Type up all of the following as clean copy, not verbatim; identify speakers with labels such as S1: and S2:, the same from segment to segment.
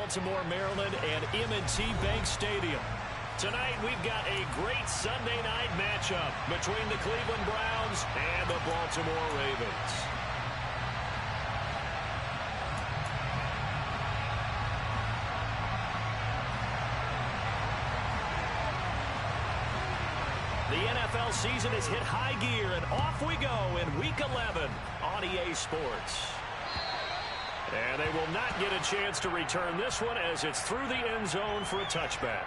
S1: Baltimore, Maryland, and M&T Bank Stadium. Tonight, we've got a great Sunday night matchup between the Cleveland Browns and the Baltimore Ravens. The NFL season has hit high gear, and off we go in Week 11 on EA Sports. And they will not get a chance to return this one as it's through the end zone for a touchback.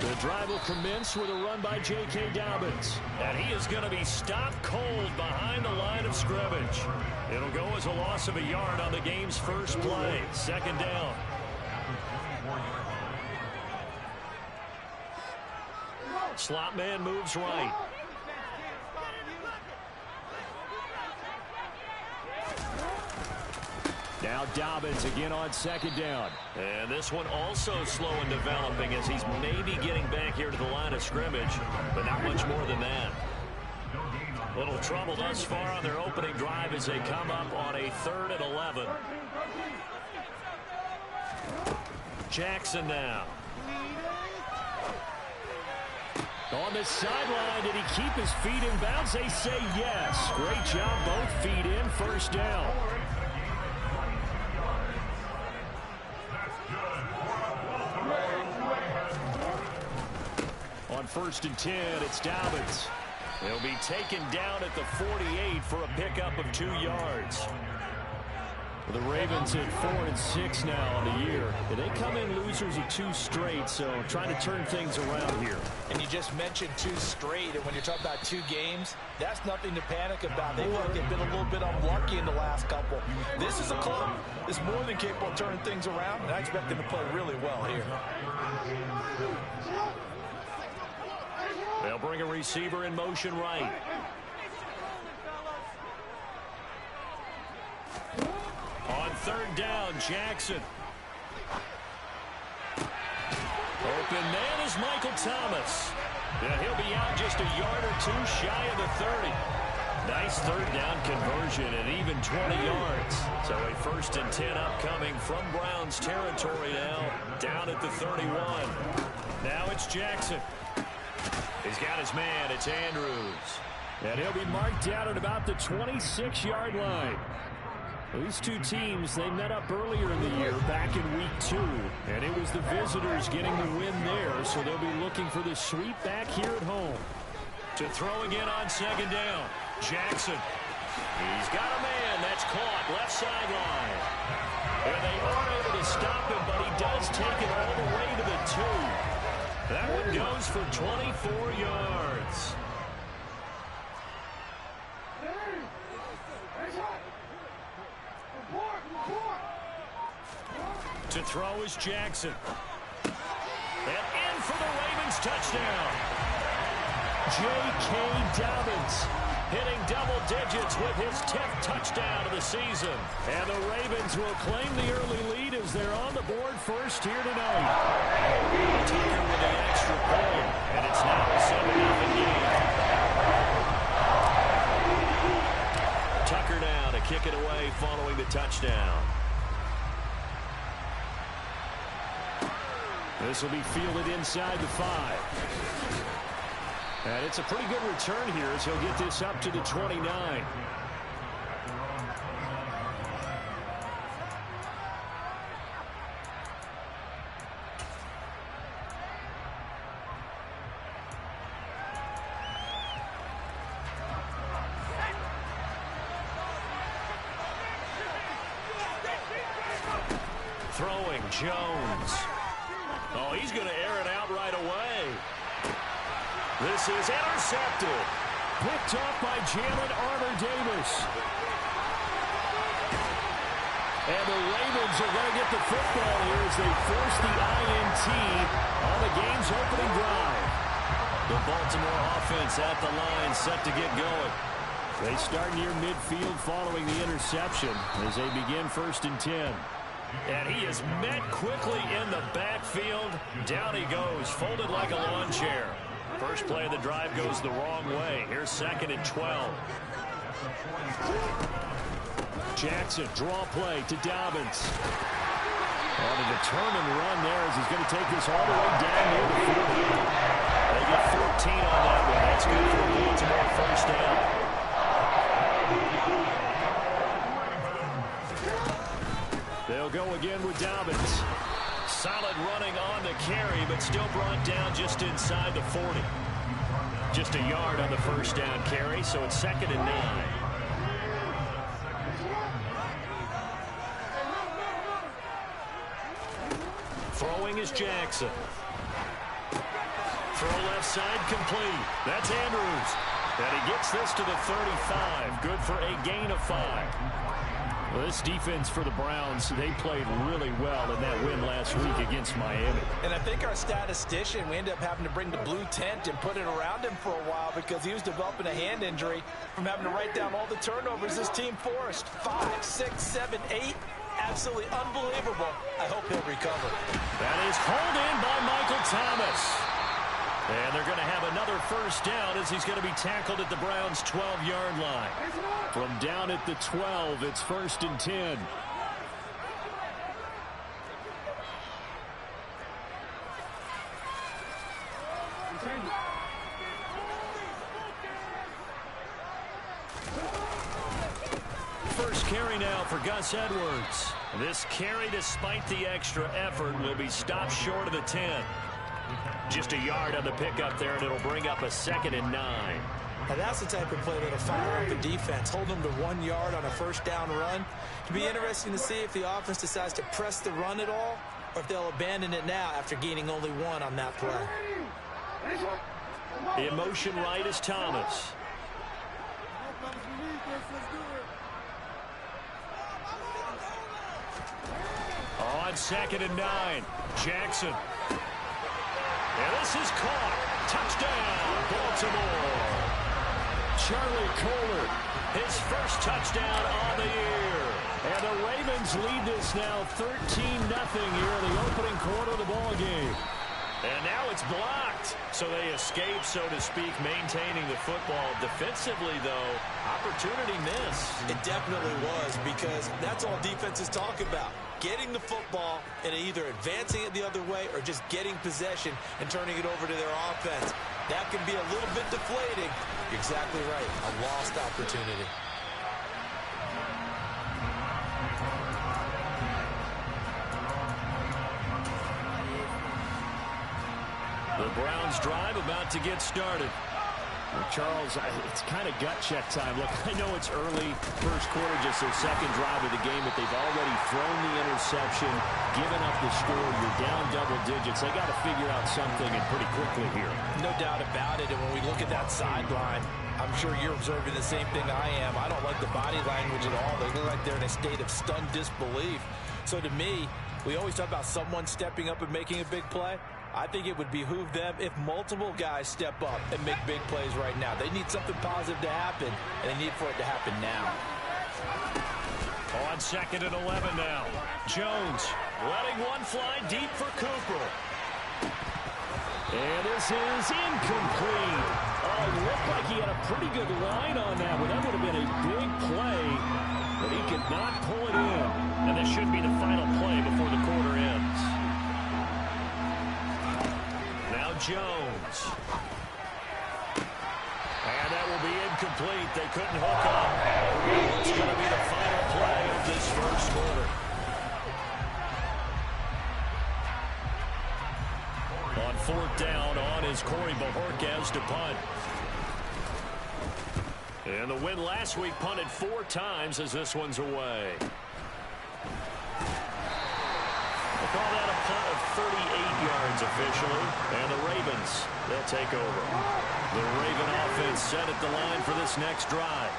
S1: The drive will commence with a run by J.K. Dobbins. And he is going to be stopped cold behind the line of scrimmage. It'll go as a loss of a yard on the game's first play. Second down. Slot man moves right. Now Dobbins again on second down. And this one also slow in developing as he's maybe getting back here to the line of scrimmage, but not much more than that. Little trouble thus far on their opening drive as they come up on a 3rd and 11. Jackson now. On the sideline, did he keep his feet in bounds? They say yes. Great job, both feet in, first down. On 1st and 10, it's Dobbins. He'll be taken down at the 48 for a pickup of 2 yards. The Ravens at 4-6 now on the year. They come in losers of 2 straight, so trying to turn things around here.
S2: And you just mentioned 2 straight, and when you're talking about 2 games, that's nothing to panic about. They look like they've been a little bit unlucky in the last couple. This is a club that's more than capable of turning things around, and I expect them to play really well here.
S1: They'll bring a receiver in motion right. On 3rd down, Jackson. Open man is Michael Thomas. Yeah, he'll be out just a yard or 2 shy of the 30. Nice 3rd down conversion and even 20 yards. So a 1st and 10 upcoming from Browns territory now, down at the 31. Now it's Jackson. He's got his man. It's Andrews. And he'll be marked down at about the 26-yard line. These 2 teams, they met up earlier in the year, back in week 2. And it was the visitors getting the win there, so they'll be looking for the sweep back here at home. To throw again on 2nd down, Jackson. He's got a man. That's caught left sideline. And they aren't able to stop him, but he does take it all the way to the 2. That one goes for 24 yards. To throw is Jackson. And in for the Ravens touchdown. J.K. Dobbins hitting double digits with his 10th touchdown of the season. And the Ravens will claim the early lead as they're on the board first here tonight. Tucker with the extra point, and it's now a 7-0 game. Tucker now to kick it away following the touchdown. This will be fielded inside the 5. And it's a pretty good return here as he'll get this up to the 29. Throwing Jones. Oh, he's going to air it out right away. This is intercepted. Picked off by Jalen Armour-Davis. And the Ravens are going to get the football here as they force the INT on the game's opening drive. The Baltimore offense at the line, set to get going. They start near midfield following the interception as they begin 1st and 10. And he is met quickly in the backfield. Down he goes, folded like a lawn chair. First play of the drive goes the wrong way. Here's 2nd and 12. Jackson, draw play to Dobbins. On a determined run there as he's going to take this all the way down near the 40. They get 14 on that one. That's good for a Baltimore first down. They'll go again with Dobbins. Solid running on the carry, but still brought down just inside the 40. Just a yard on the first down carry, so it's 2nd and 9. Throwing is Jackson. Throw left side complete. That's Andrews. And he gets this to the 35. Good for a gain of 5. Well, this defense for the Browns, they played really well in that win last week against Miami.
S2: And I think our statistician, we ended up having to bring the blue tent and put it around him for a while because he was developing a hand injury from having to write down all the turnovers this team forced. 5, 6, 7, 8. Absolutely unbelievable. I hope he'll recover.
S1: That is hauled in by Michael Thomas. And they're going to have another first down as he's going to be tackled at the Browns' 12-yard line. From down at the 12, it's 1st and 10. First carry now for Gus Edwards. This carry, despite the extra effort, will be stopped short of the 10. Just a yard on the pickup there, and it'll bring up a 2nd and 9.
S2: Now that's the type of play that'll fire up a defense. Hold them to 1 yard on a first down run. It'll be interesting to see if the offense decides to press the run at all, or if they'll abandon it now after gaining only 1 on that play.
S1: In motion right is Thomas. On 2nd and 9, Jackson. And this is caught. Touchdown, Baltimore. Charlie Kolar, his first touchdown on the year. And the Ravens lead this now 13-0 here in the opening quarter of the ball game. And now it's blocked. So they escape, so to speak, maintaining the football. Defensively, though, opportunity missed.
S2: It definitely was, because that's all defenses talk about. Getting the football and either advancing it the other way or just getting possession and turning it over to their offense. That can be a little bit deflating. You're exactly right. A lost opportunity.
S1: The Browns drive about to get started. Well, Charles, it's kind of gut check time. Look, I know it's early, first quarter, just their second drive of the game, but they've already thrown the interception, given up the score. You're down double digits. They got to figure out something, and pretty quickly here.
S2: No doubt about it. And when we look at that sideline, I'm sure you're observing the same thing I am. I don't like the body language at all. They look like they're in a state of stunned disbelief. So to me, we always talk about someone stepping up and making a big play. I think it would behoove them if multiple guys step up and make big plays right now. They need something positive to happen, and they need for it to happen now.
S1: On 2nd and 11 now. Jones letting one fly deep for Cooper. And this is incomplete. Oh, it looked like he had a pretty good line on that one. That would have been a big play, but he could not pull it in. And this should be the final play before the quarter ends. Now Jones. And that will be incomplete. They couldn't hook up. It's going to be the final play of this first quarter. On 4th down, on is Corey Bojorquez to punt. And the win last week punted 4 times as this one's away. They call that a punt of 38 yards officially. And the Ravens, they'll take over. The Raven offense set at the line for this next drive.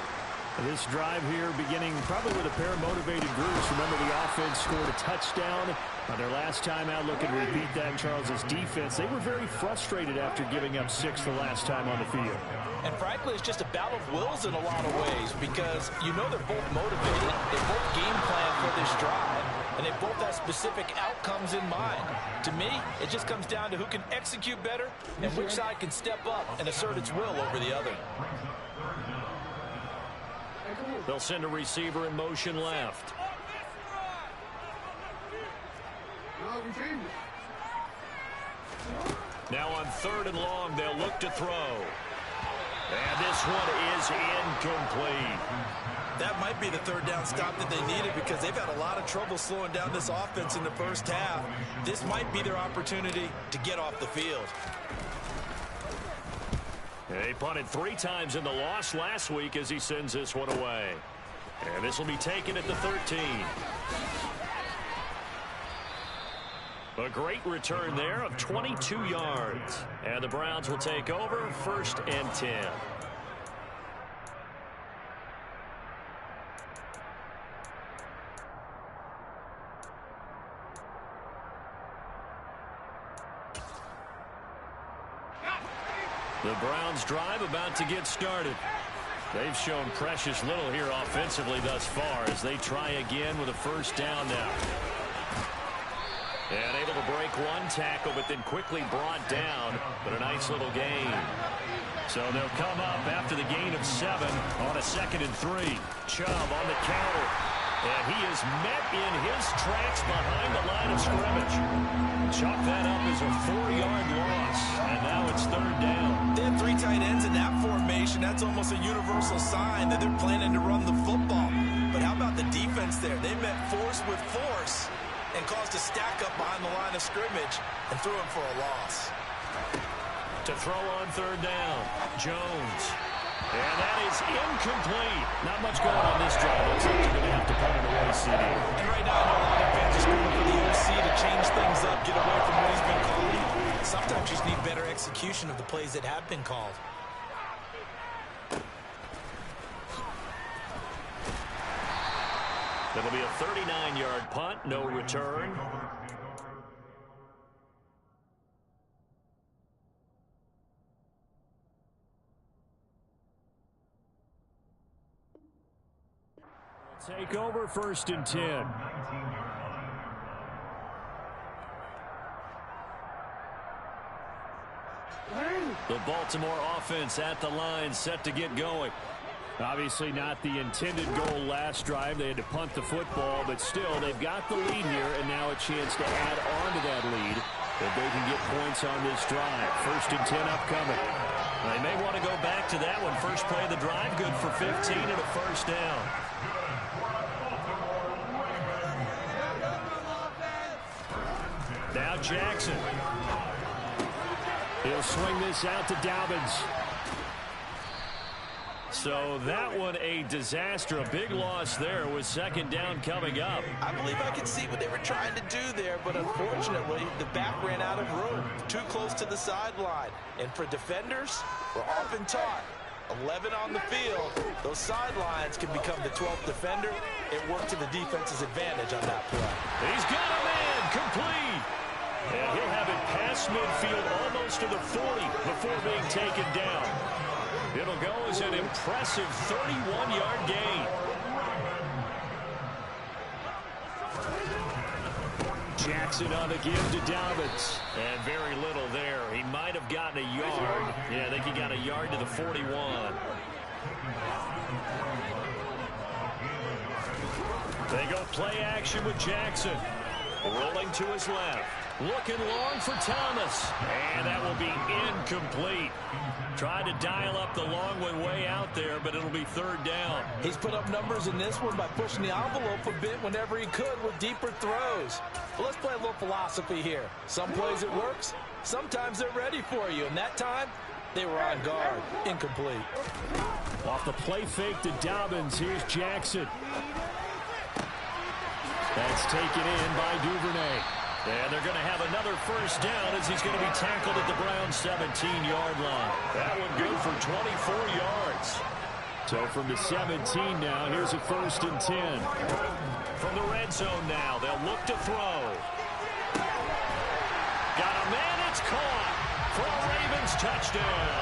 S1: This drive here beginning probably with a pair of motivated groups. Remember, the offense scored a touchdown On their last time out, looking to repeat that, Charles' defense, they were very frustrated after giving up 6 the last time on the field.
S2: And frankly, it's just a battle of wills in a lot of ways because you know they're both motivated. They both game plan for this drive, and they both have specific outcomes in mind. To me, it just comes down to who can execute better and which side can step up and assert its will over the other.
S1: They'll send a receiver in motion left. Now on 3rd and long, they'll look to throw. And this one is incomplete.
S2: That might be the 3rd down stop that they needed because they've had a lot of trouble slowing down this offense in the first half. This might be their opportunity to get off the field.
S1: They punted 3 times in the loss last week as he sends this one away. And this will be taken at the 13. A great return there of 22 yards. And the Browns will take over 1st and 10. The Browns drive about to get started. They've shown precious little here offensively thus far as they try again with a 1st down now. And able to break one tackle, but then quickly brought down. But a nice little gain. So they'll come up after the gain of 7 on a 2nd and 3. Chubb on the counter. And he is met in his tracks behind the line of scrimmage. Chalk that up as a 4-yard loss. And now it's 3rd down.
S2: They have 3 tight ends in that formation. That's almost a universal sign that they're planning to run the football. But how about the defense there? They met force with force and caused a stack up behind the line of scrimmage and threw him for a loss.
S1: To throw on 3rd down, Jones. And that is incomplete. Not much going on this drive. Looks like you're going to have to punt it away, CD.
S2: And right now, I know a lot of fans are screaming for the OC to change things up, get away from what he's been calling. Sometimes you just need better execution of the plays that have been called.
S1: That'll be a 39-yard punt, no return. Take over 1st and 10. The Baltimore offense at the line, set to get going. Obviously not the intended goal last drive. They had to punt the football, but still, they've got the lead here, and now a chance to add on to that lead if they can get points on this drive. 1st and 10 upcoming. They may want to go back to that one. First play of the drive, good for 15 and a 1st down. Now Jackson. He'll swing this out to Dobbins. So that one a disaster. A big loss there with 2nd down coming up.
S2: I believe I can see what they were trying to do there, but unfortunately, the back ran out of room. Too close to the sideline. And for defenders, we're often taught 11 on the field. Those sidelines can become the 12th defender. It worked to the defense's advantage on that play.
S1: He's got a man complete. And he'll have it past midfield almost to the 40 before being taken down. It'll go as an impressive 31-yard gain. Jackson on the give to Dobbins. And very little there. He might have gotten a yard. Yeah, I think he got a yard to the 41. They go play action with Jackson. Rolling to his left. Looking long for Thomas. And that will be incomplete. Tried to dial up the long one way out there, but it'll be 3rd down.
S2: He's put up numbers in this one by pushing the envelope a bit whenever he could with deeper throws. Well, let's play a little philosophy here. Some plays it works. Sometimes they're ready for you. And that time, they were on guard. Incomplete.
S1: Off the play fake to Dobbins. Here's Jackson. That's taken in by Duvernay. And they're going to have another 1st down as he's going to be tackled at the Browns' 17-yard line. That one good for 24 yards. So from the 17 now, here's a 1st and 10. From the red zone now, they'll look to throw. It's caught for a Ravens touchdown.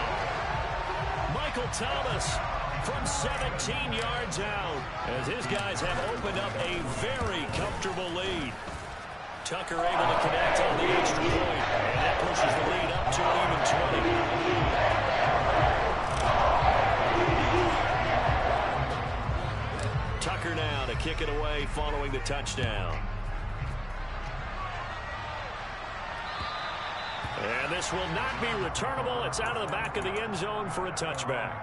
S1: Michael Thomas from 17 yards out, as his guys have opened up a very comfortable lead. Tucker able to connect on the extra point, and that pushes the lead up to an even 20. Tucker now to kick it away following the touchdown. And this will not be returnable. It's out of the back of the end zone for a touchback.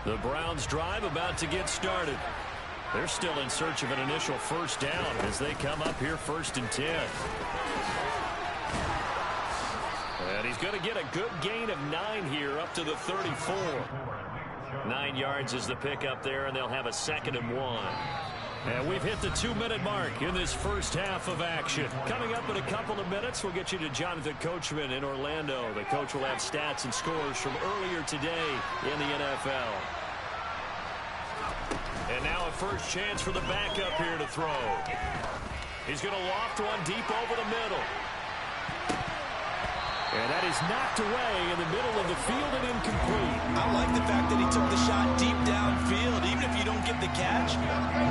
S1: The Browns drive about to get started. They're still in search of an initial first down as they come up here 1st and 10. And he's going to get a good gain of 9 here up to the 34. 9 yards is the pickup there, and they'll have a 2nd and 1. And we've hit the 2-minute mark in this first half of action. Coming up in a couple of minutes, we'll get you to Jonathan Coachman in Orlando. The coach will have stats and scores from earlier today in the NFL. And now a first chance for the backup here to throw. He's going to loft one deep over the middle. And that is knocked away in the middle of the field and incomplete.
S2: I like the fact that he took the shot deep downfield. Even if you don't get the catch,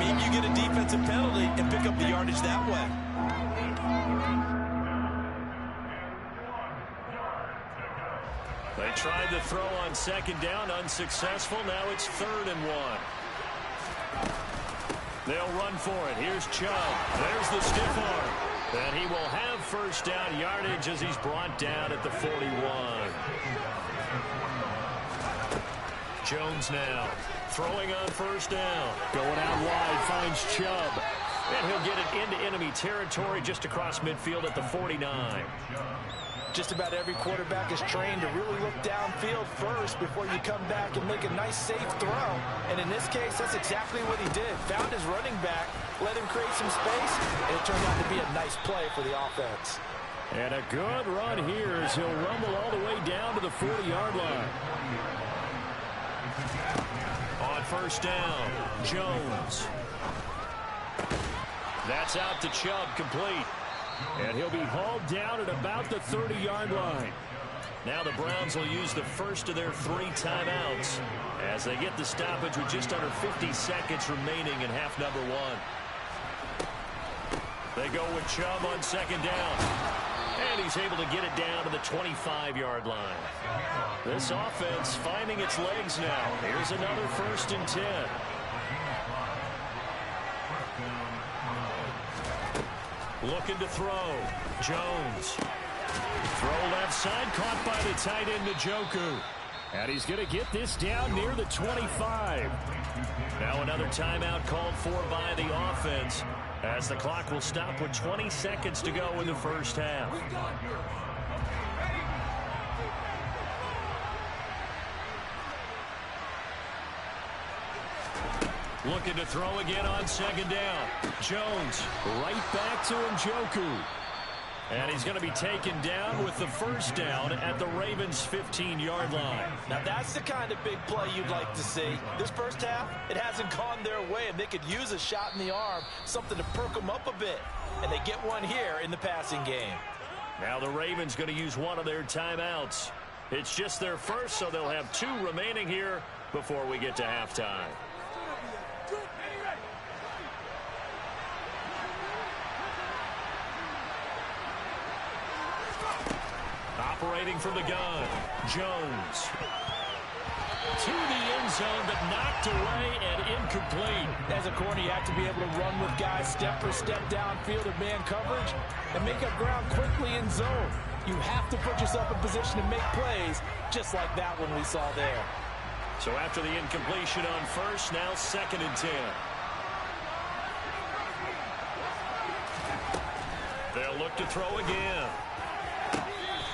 S2: maybe you get a defensive penalty and pick up the yardage that way.
S1: They tried the throw on 2nd down, unsuccessful. Now it's 3rd and 1. They'll run for it. Here's Chubb. There's the stiff arm. And he will have first down yardage as he's brought down at the 41. Jones now throwing on first down. Going out wide, finds Chubb. And he'll get it into enemy territory just across midfield at the 49.
S2: Just about every quarterback is trained to really look downfield first before you come back and make a nice, safe throw. And in this case, that's exactly what he did. Found his running back, let him create some space, and it turned out to be a nice play for the offense.
S1: And a good run here as he'll rumble all the way down to the 40-yard line. On first down, Jones. That's out to Chubb, complete. And he'll be hauled down at about the 30-yard line. Now the Browns will use the first of their 3 timeouts as they get the stoppage with just under 50 seconds remaining in half number 1. They go with Chubb on 2nd down. And he's able to get it down to the 25-yard line. This offense finding its legs now. Here's another 1st and 10. Looking to throw. Jones. Throw left side, caught by the tight end, Njoku. And he's going to get this down near the 25. Now another timeout called for by the offense as the clock will stop with 20 seconds to go in the first half. Looking to throw again on 2nd down. Jones right back to Njoku. And he's going to be taken down with the first down at the Ravens' 15-yard line.
S2: Now that's the kind of big play you'd like to see. This first half, it hasn't gone their way, and they could use a shot in the arm, something to perk them up a bit. And they get one here in the passing game.
S1: Now the Ravens going to use one of their timeouts. It's just their first, so they'll have 2 remaining here before we get to halftime. Operating from the gun, Jones. To the end zone, but knocked away and incomplete.
S2: As a corner, you have to be able to run with guys step for step downfield in man coverage and make up ground quickly in zone. You have to put yourself in position to make plays, just like that one we saw there.
S1: So after the incompletion on first, now 2nd and 10. They'll look to throw again.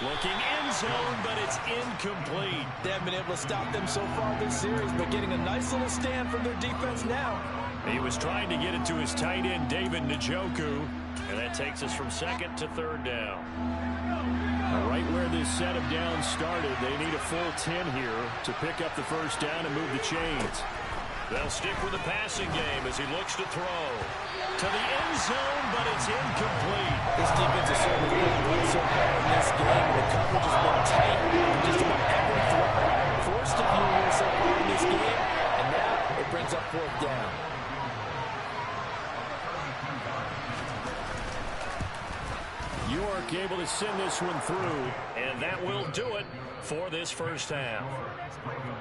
S1: Looking end zone, but it's incomplete.
S2: They haven't been able to stop them so far this series, but getting a nice little stand from their defense now.
S1: He was trying to get it to his tight end, David Njoku, and that takes us from 2nd to 3rd down. Right where this set of downs started, they need a full 10 here to pick up the first down and move the chains. They'll stick with the passing game as he looks to throw. To the end zone, but it's incomplete.
S2: This defense is certainly playing well so far in this game. The coverage has been tight. Just about every throw forced a few here so far in this game. And now it brings up fourth down.
S1: York able to send this one through, and that will do it for this first half.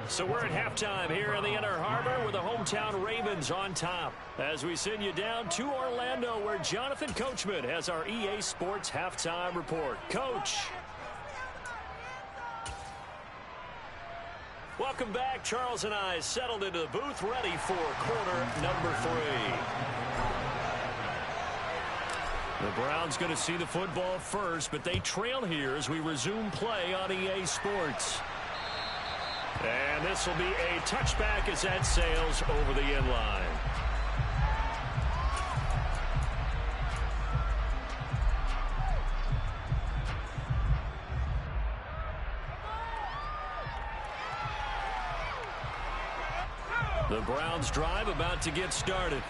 S1: So we're at halftime here in the Inner Harbor with the hometown Ravens on top as we send you down to Orlando where Jonathan Coachman has our EA Sports halftime report. Coach. Welcome back. Charles and I settled into the booth ready for quarter number 3. The Browns going to see the football first, but they trail here as we resume play on EA Sports. And this will be a touchback as that sails over the end line. The Browns drive about to get started.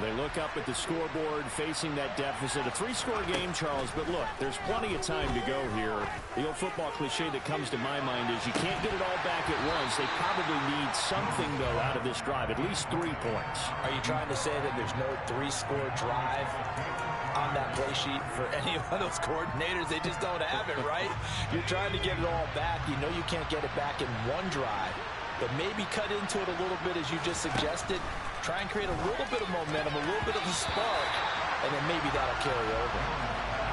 S1: They look up at the scoreboard facing that deficit. A 3-score game, Charles, but look, there's plenty of time to go here. The old football cliche that comes to my mind is you can't get it all back at once. They probably need something, though, out of this drive, at least 3 points.
S2: Are you trying to say that there's no 3-score drive on that play sheet for any one of those coordinators? They just don't have it, right? You're trying to get it all back. You know you can't get it back in one drive, but maybe cut into it a little bit as you just suggested. Try and create a little bit of momentum, a little bit of a spark, and then maybe that'll carry over.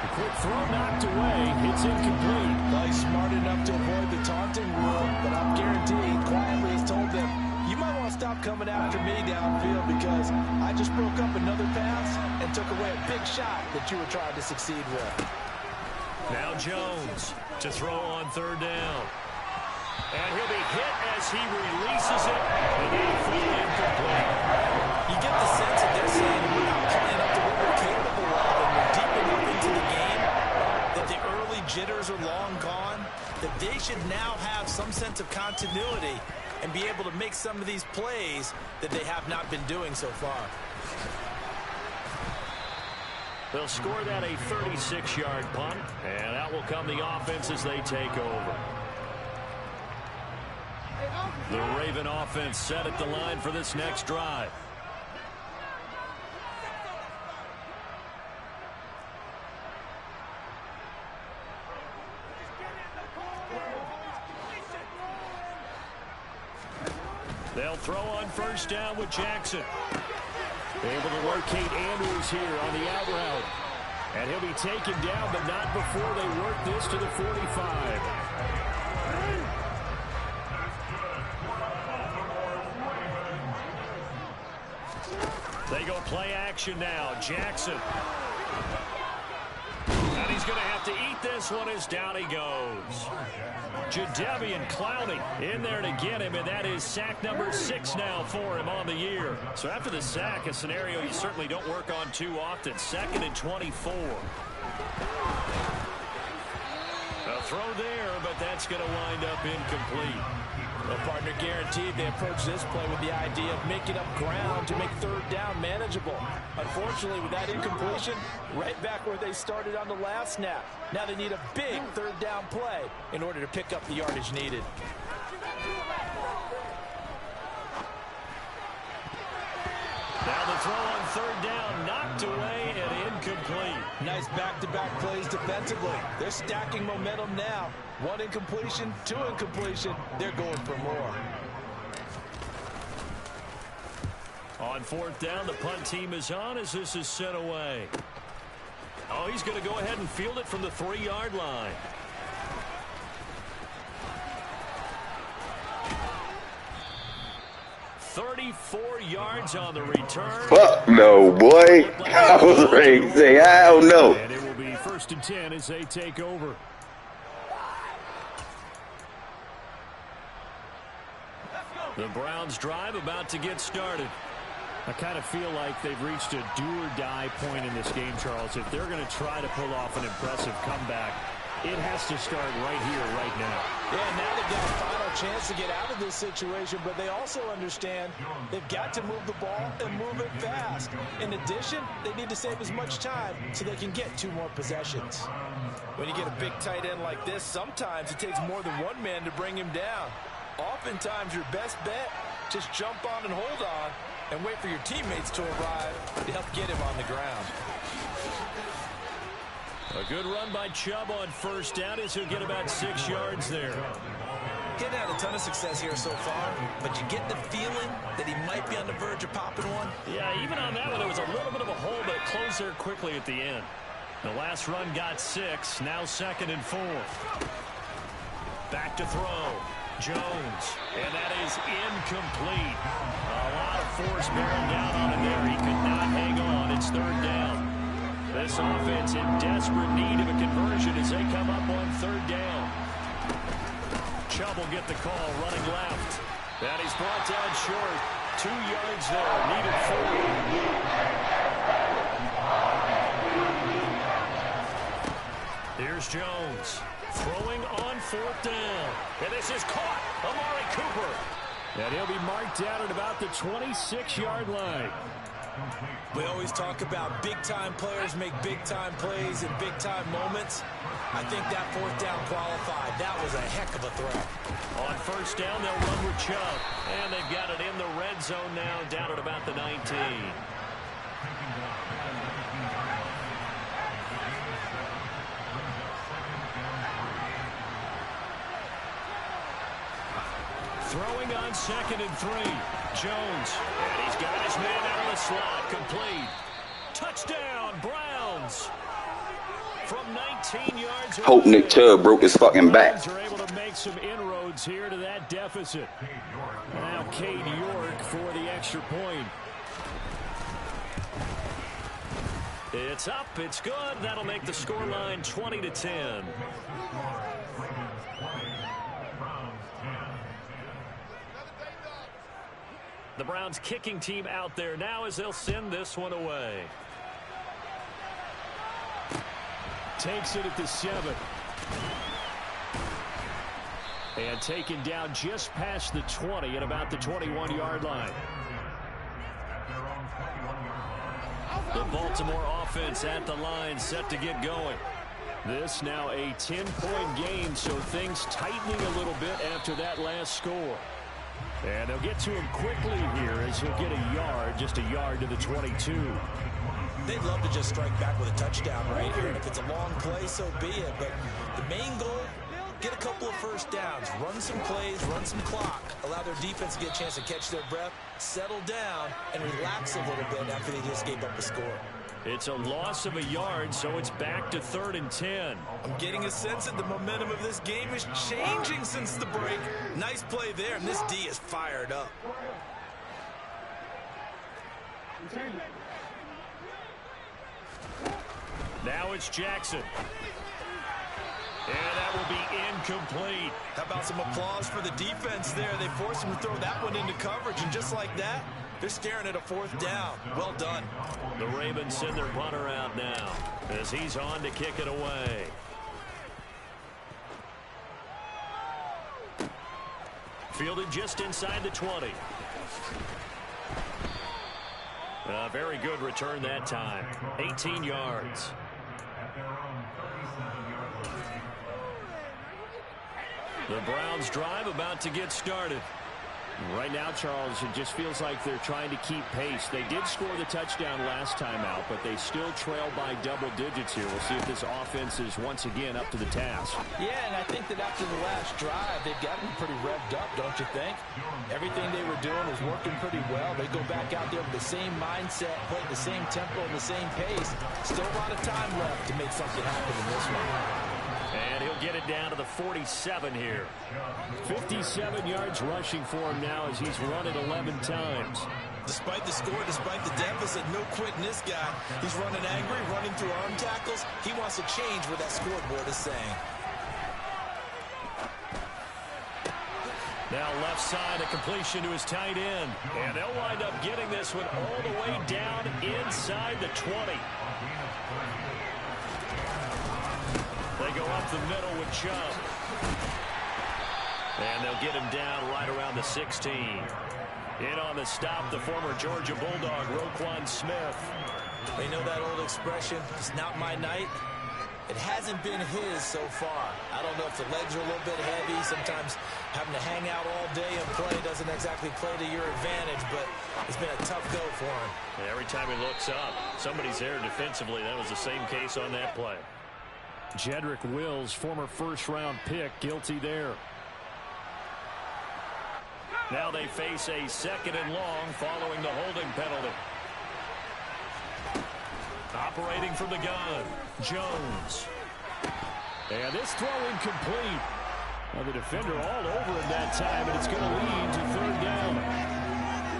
S1: The quick throw knocked away. It's incomplete.
S2: Well, he's smart enough to avoid the taunting rule, but I'm guaranteed quietly has told them, you might want to stop coming after me downfield because I just broke up another pass and took away a big shot that you were trying to succeed with.
S1: Now Jones to throw on third down. And he'll be hit as he releases it. And then fully incomplete.
S2: You get the sense that they're saying we're not playing up to what we're capable of, and we're deep enough into the game that the early jitters are long gone, that they should now have some sense of continuity and be able to make some of these plays that they have not been doing so far.
S1: They'll score that a 36-yard punt, and out will come the offense as they take over. The Raven offense set at the line for this next drive. They'll throw on first down with Jackson. Able to locate Andrews here on the out route. And he'll be taken down, but not before they work this to the 45. They go play action now. Jackson. And he's going to have to eat this one as down he goes. Jadeveon Clowney in there to get him, and that is sack number 6 now for him on the year. So after the sack, a scenario you certainly don't work on too often. 2nd and 24. A throw there, but that's going to wind up incomplete.
S2: Well, partner, guaranteed they approach this play with the idea of making up ground to make third down manageable. Unfortunately, with that incompletion, right back where they started on the last snap. Now they need a big third down play in order to pick up the yardage needed.
S1: Now the throw on third down, knocked away and incomplete.
S2: Nice back-to-back plays defensively. They're stacking momentum now. 1 incompletion, 2 incompletion. They're going for more.
S1: On fourth down, the punt team is on as this is sent away. Oh, he's going to go ahead and field it from the 3-yard line. $34 yards on the return.
S3: Fuck no, boy. I was ready to say, I don't know.
S1: And it will be 1st and 10 as they take over. The Browns drive about to get started. I kind of feel like they've reached a do-or-die point in this game, Charles. If they're going to try to pull off an impressive comeback, It has to start right here, right now.
S2: Yeah, now they've got a final chance to get out of this situation, but they also understand they've got to move the ball and move it fast. In addition, they need to save as much time so they can get 2 more possessions. When you get a big tight end like this, sometimes it takes more than one man to bring him down. Oftentimes, your best bet, just jump on and hold on and wait for your teammates to arrive to help get him on the ground.
S1: A good run by Chubb on first down as he'll get about 6 yards there.
S2: He's had a ton of success here so far, but you get the feeling that he might be on the verge of popping one.
S1: Yeah, even on that one, there was a little bit of a hole, but it closed there quickly at the end. The last run got 6, now 2nd and 4. Back to throw. Jones, and that is incomplete. A lot of force barreled down on him there. He could not hang on. It's 3rd down. This offense in desperate need of a conversion as they come up on 3rd down. Chubb will get the call, running left. And he's brought down short. 2 yards there, needed 4. Here's Jones. Throwing on 4th down. And this is caught. Amari Cooper. And he'll be marked down at about the 26-yard line.
S2: We always talk about big-time players make big-time plays in big-time moments. I think that 4th down qualified. That was a heck of a throw.
S1: On 1st down, they'll run with Chubb. And they've got it in the red zone now, down at about the 19. Throwing on 2nd and 3. Jones. And he's got his man out of the slot. Complete. Touchdown, Browns. From 19 yards.
S3: Hope Nick Chubb broke his fucking back.
S1: Are able to make some inroads here to that deficit. Now Cade York for the extra point. It's up. It's good. That'll make the scoreline 20-10. The Browns kicking team out there now as they'll send this one away. Takes it at the 7. And taken down just past the 20 at about the 21-yard line. The Baltimore offense at the line, set to get going. This now a 10-point game, so things tightening a little bit after that last score. And they'll get to him quickly here as he'll get a yard, just a yard to the 22.
S2: They'd love to just strike back with a touchdown right here. And if it's a long play, so be it. But the main goal, get a couple of 1st downs, run some plays, run some clock, allow their defense to get a chance to catch their breath, settle down, and relax a little bit after they just gave up a score.
S1: It's a loss of a yard, so it's back to 3rd and 10.
S2: I'm getting a sense that the momentum of this game is changing since the break. Nice play there, and this D is fired up.
S1: Now it's Jackson. And that will be incomplete.
S2: How about some applause for the defense there? They forced him to throw that one into coverage, and just like that, they're staring at a 4th down. Well done.
S1: The Ravens send their punter out now as he's on to kick it away. Fielded just inside the 20. A very good return that time. 18 yards. The Browns drive about to get started.
S4: Right now, Charles, it just feels like they're trying to keep pace. They did score the touchdown last time out, but they still trail by double digits here. We'll see if this offense is once again up to the task.
S2: Yeah, and I think that after the last drive, they've gotten pretty revved up, don't you think? Everything they were doing was working pretty well. They go back out there with the same mindset, play the same tempo and the same pace. Still a lot of time left to make something happen in this one.
S1: And he'll get it down to the 47 here.
S4: 57 yards rushing for him now as he's run it 11 times.
S2: Despite the score, despite the deficit, no quitting this guy. He's running angry, running through arm tackles. He wants to change what that scoreboard is saying.
S1: Now left side, a completion to his tight end. And they'll wind up getting this one all the way down inside the 20. They go go up the middle with Chubb. And they'll get him down right around the 16. In on the stop, the former Georgia Bulldog, Roquan Smith.
S2: You know that old expression, it's not my night? It hasn't been his so far. I don't know if the legs are a little bit heavy. Sometimes having to hang out all day and play doesn't exactly play to your advantage, but it's been a tough go for him.
S1: Every time he looks up, somebody's there defensively. That was the same case on that play.
S4: Jedrick Wills, former first-round pick, guilty there.
S1: Now they face a 2nd and long following the holding penalty. Operating from the gun, Jones.
S4: And this throw incomplete. Well, the defender all over him that time, and it's going to lead to 3rd down.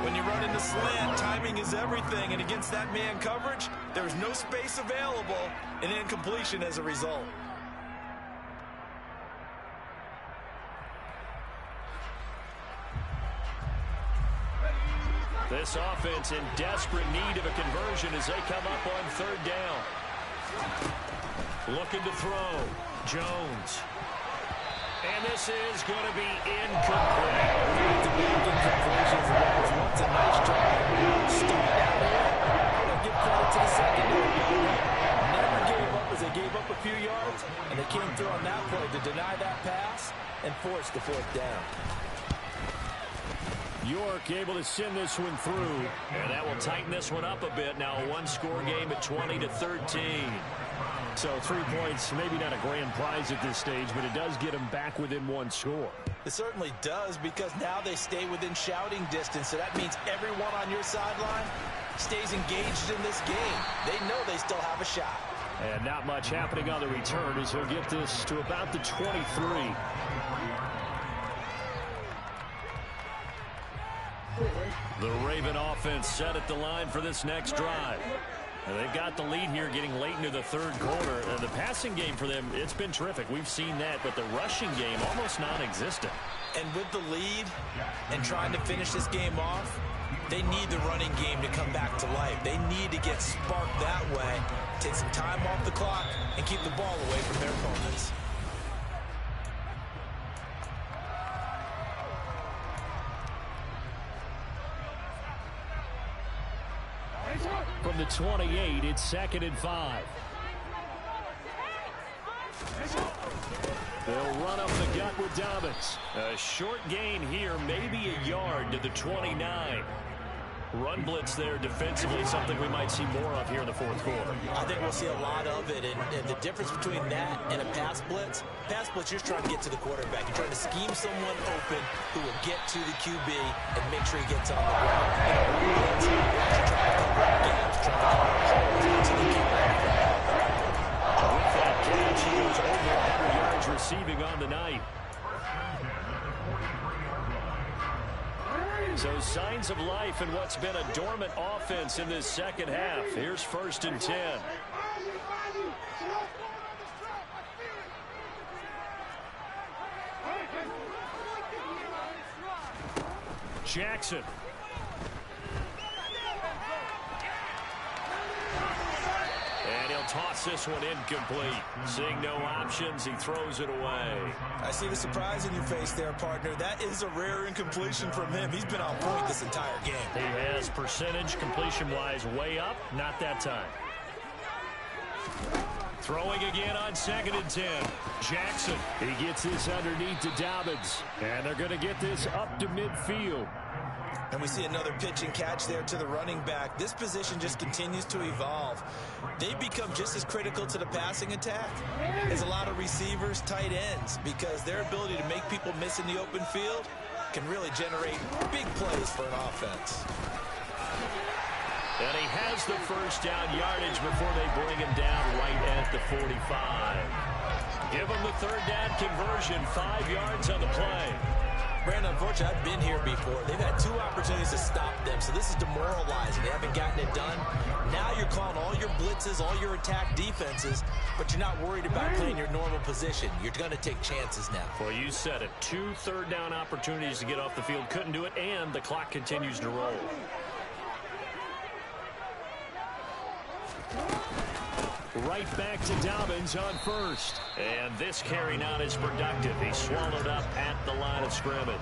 S2: When you run in the slant, timing is everything, and against that man coverage, there's no space available, and incompletion as a result.
S1: This offense in desperate need of a conversion as they come up on 3rd down. Looking to throw. Jones. And this is going to be incomplete.
S2: It's a nice try. Start out here. I'm going to give credit to the secondary. Never gave up as they gave up a few yards, and they came through on that play to deny that pass and force the 4th down.
S4: York able to send this one through.
S1: And that will tighten this one up a bit. Now a 1-score game at 20-13.
S4: So 3 points, maybe not a grand prize at this stage, but it does get them back within 1 score.
S2: It certainly does, because now they stay within shouting distance. So that means everyone on your sideline stays engaged in this game. They know they still have a shot.
S4: And not much happening on the return as he'll get this to about the 23.
S1: The Raven offense set at the line for this next drive. And they've got the lead here getting late into the 3rd quarter. And the passing game for them, it's been terrific. We've seen that, but the rushing game almost non-existent.
S2: And with the lead and trying to finish this game off, they need the running game to come back to life. They need to get sparked that way, take some time off the clock, and keep the ball away from their opponents.
S4: From the 28, it's 2nd and 5. They'll run up the gut with Dobbins.
S1: A short gain here, maybe a yard to the 29. Run blitz there defensively, something we might see more of here in the 4th quarter.
S2: I think we'll see a lot of it, and the difference between that and a pass blitz, you're just trying to get to the quarterback. You're trying to scheme someone open who will get to the QB and make sure he gets on the ground. Blitz, you're trying to cover gaps, trying to cover holes to the QB.
S1: With that catch, he goes over 100 yards receiving on the night. So signs of life in what's been a dormant offense in this 2nd half. Here's 1st and 10. Jackson. And he'll toss this one incomplete. Seeing no options, he throws it away.
S2: I see the surprise in your face there, partner. That is a rare incompletion from him. He's been on point this entire game.
S1: He has percentage completion-wise way up. Not that time. Throwing again on 2nd and 10. Jackson.
S4: He gets this underneath to Dobbins. And they're going to get this up to midfield.
S2: And we see another pitch and catch there to the running back. This position just continues to evolve. They become just as critical to the passing attack as a lot of receivers, tight ends, because their ability to make people miss in the open field can really generate big plays for an offense.
S1: And he has the 1st down yardage before they bring him down right at the 45. Give him the 3rd down conversion, 5 yards on the play.
S2: Brandon, unfortunately, I've been here before. They've had 2 opportunities to stop them, so this is demoralizing. They haven't gotten it done. Now you're calling all your blitzes, all your attack defenses, but you're not worried about playing your normal position. You're going to take chances now.
S1: Well, you said it. 2 3rd down opportunities to get off the field. Couldn't do it, and the clock continues to roll.
S4: Right back to Dobbins on first.
S1: And this carry not as productive. He swallowed up at the line of scrimmage.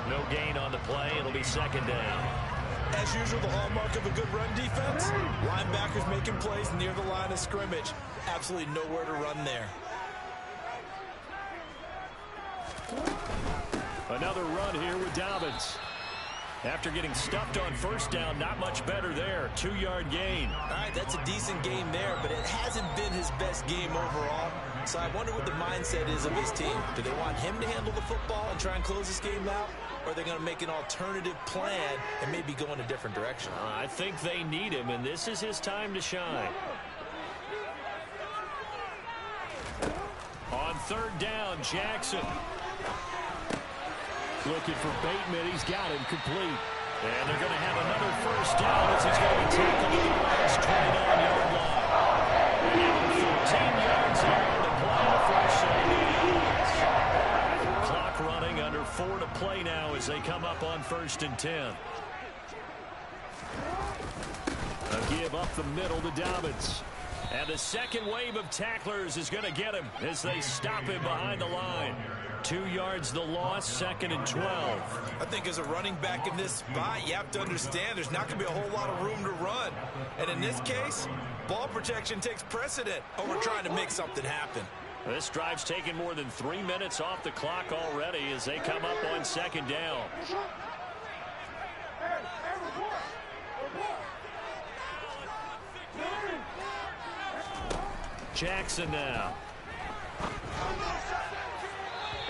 S1: No gain on the play. It'll be second down.
S2: As usual, the hallmark of a good run defense, linebackers making plays near the line of scrimmage. Absolutely nowhere to run there.
S4: Another run here with Dobbins. After getting stuffed on first down, not much better there. 2-yard gain.
S2: All right, that's a decent game there, but it hasn't been his best game overall. So I wonder what the mindset is of his team. Do they want him to handle the football and try and close this game out? Or are they going to make an alternative plan and maybe go in a different direction?
S1: I think they need him, and this is his time to shine.
S4: On third down, Jackson. Looking for Bateman. He's got him complete.
S1: And they're going to have another first down as he's going to be tackled at the Browns' 29-yard line. And 14 yards there on the play, the first set of clock running, under 4 to play now as they come up on 1st and 10.
S4: A give up the middle to Dobbins.
S1: And the second wave of tacklers is going to get him as they stop him behind the line. 2 yards the loss, 2nd and 12.
S2: I think as a running back in this spot, you have to understand there's not going to be a whole lot of room to run. And in this case, ball protection takes precedent over trying to make something happen.
S1: This drive's taken more than 3 minutes off the clock already as they come up on 2nd down. Jackson now.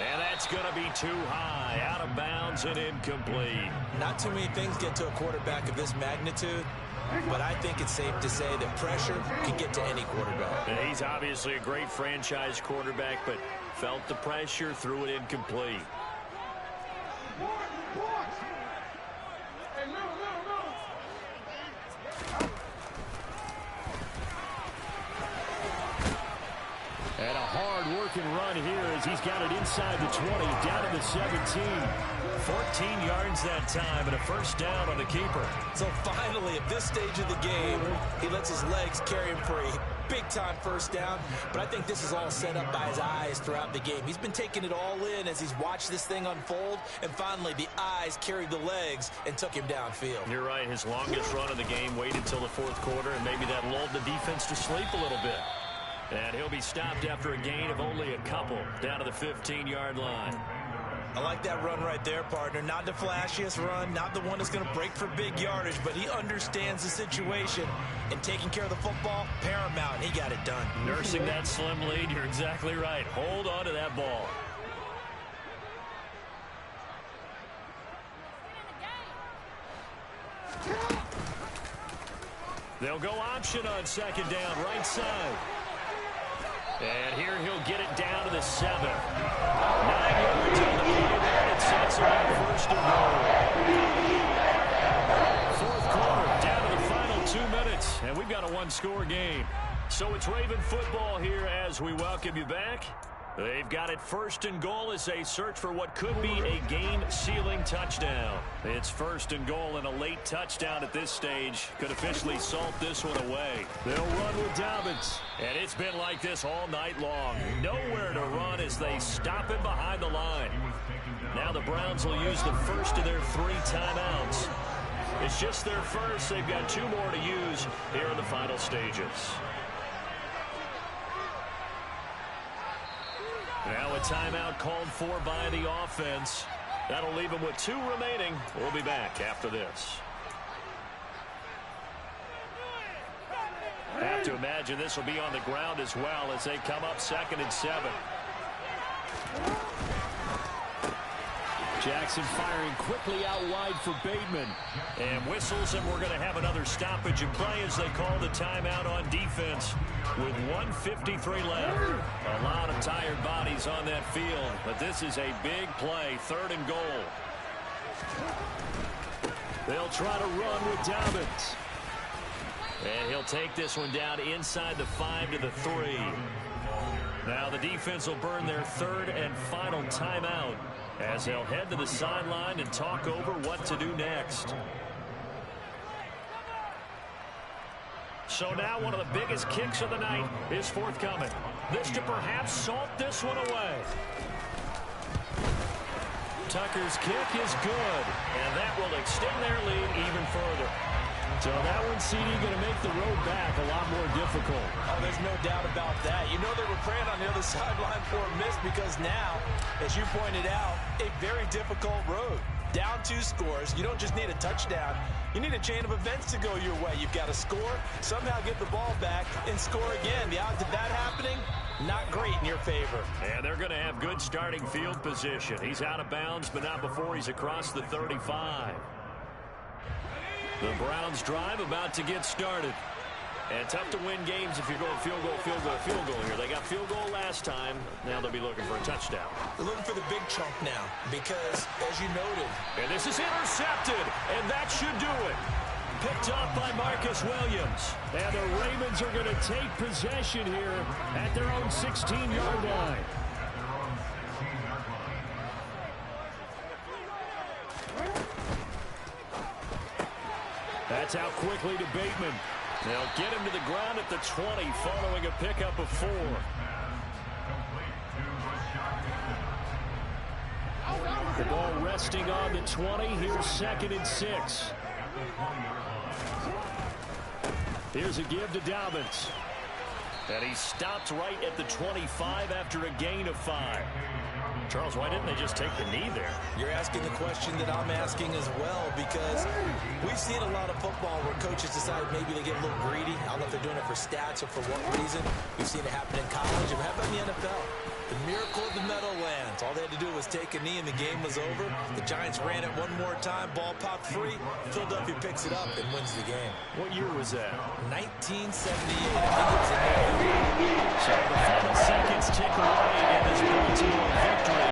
S1: And that's going to be too high, out of bounds and incomplete.
S2: Not too many things get to a quarterback of this magnitude, but I think it's safe to say that pressure can get to any quarterback.
S1: And he's obviously a great franchise quarterback, but felt the pressure, threw it incomplete.
S4: And a hard-working run here as he's got it inside the 20, down to the 17.
S1: 14 yards that time and a first down on the keeper.
S2: So finally, at this stage of the game, he lets his legs carry him for a big-time first down. But I think this is all set up by his eyes throughout the game. He's been taking it all in as he's watched this thing unfold. And finally, the eyes carried the legs and took him downfield.
S1: You're right. His longest run of the game waited till the 4th quarter, and maybe that lulled the defense to sleep a little bit. And he'll be stopped after a gain of only a couple, down to the 15-yard line.
S2: I like that run right there, partner. Not the flashiest run, not the one that's going to break for big yardage, but he understands the situation, and taking care of the football, paramount, and he got it done.
S1: Nursing that slim lead, you're exactly right. Hold on to that ball. They'll go option on 2nd down, right side. And here he'll get it down to the 7. 9 yards on the play there, and it sets him up 1st and goal. 4th quarter, down to the final 2 minutes, and we've got a 1-score game. So it's Raven football here as we welcome you back. They've got it 1st and goal as they search for what could be a game-sealing touchdown. It's 1st and goal, and a late touchdown at this stage could officially salt this one away.
S4: They'll run with Dobbins.
S1: And it's been like this all night long. Nowhere to run as they stop him behind the line. Now the Browns will use the first of their 3 timeouts. It's just their first. They've got 2 more to use here in the final stages. Now a timeout called for by the offense. That'll leave them with 2 remaining. We'll be back after this. I have to imagine this will be on the ground as well as they come up 2nd and 7.
S4: Jackson firing quickly out wide for Bateman.
S1: And whistles, and we're going to have another stoppage in play as they call the timeout on defense with 1:53 left. A lot of tired bodies on that field, but this is a big play, 3rd and goal.
S4: They'll try to run with Dobbins.
S1: And he'll take this one down inside the 5 to the 3. Now the defense will burn their 3rd and final timeout as they'll head to the sideline and talk over what to do next. So now one of the biggest kicks of the night is forthcoming. This to perhaps salt this one away. Tucker's kick is good, and that will extend their lead even further. So that one, CD, going to make the road back a lot more difficult.
S2: Oh, there's no doubt about that. You know they were praying on the other sideline for a miss because now, as you pointed out, a very difficult road. Down 2 scores. You don't just need a touchdown. You need a chain of events to go your way. You've got to score, somehow get the ball back, and score again. The odds of that happening, not great in your favor.
S1: And they're going to have good starting field position. He's out of bounds, but not before he's across the 35. The Browns drive about to get started. And tough to win games if you're going field goal here. They got field goal last time. Now they'll be looking for a touchdown.
S2: They're looking for the big chunk now because, as you noted.
S1: And this is intercepted, and that should do it. Picked up by Marcus Williams. And the Ravens are going to take possession here at their own 16-yard line. That's out quickly to Bateman. They'll get him to the ground at the 20 following a pickup of 4. The ball resting on the 20. Here's 2nd and 6. Here's a give to Dobbins. And he stopped right at the 25 after a gain of 5. Charles, why didn't they just take the knee there?
S2: You're asking the question that I'm asking as well, because we've seen a lot of football where coaches decide maybe they get a little greedy. I don't know if they're doing it for stats or for what reason. We've seen it happen in college. How about in the NFL? The miracle of the Meadowlands. All they had to do was take a knee and the game was over. The Giants ran it one more time. Ball popped free. Philadelphia picks it up and wins the game.
S1: What year was that?
S2: 1978. I think it was in November.
S1: So the final seconds tick away in this Baltimore victory.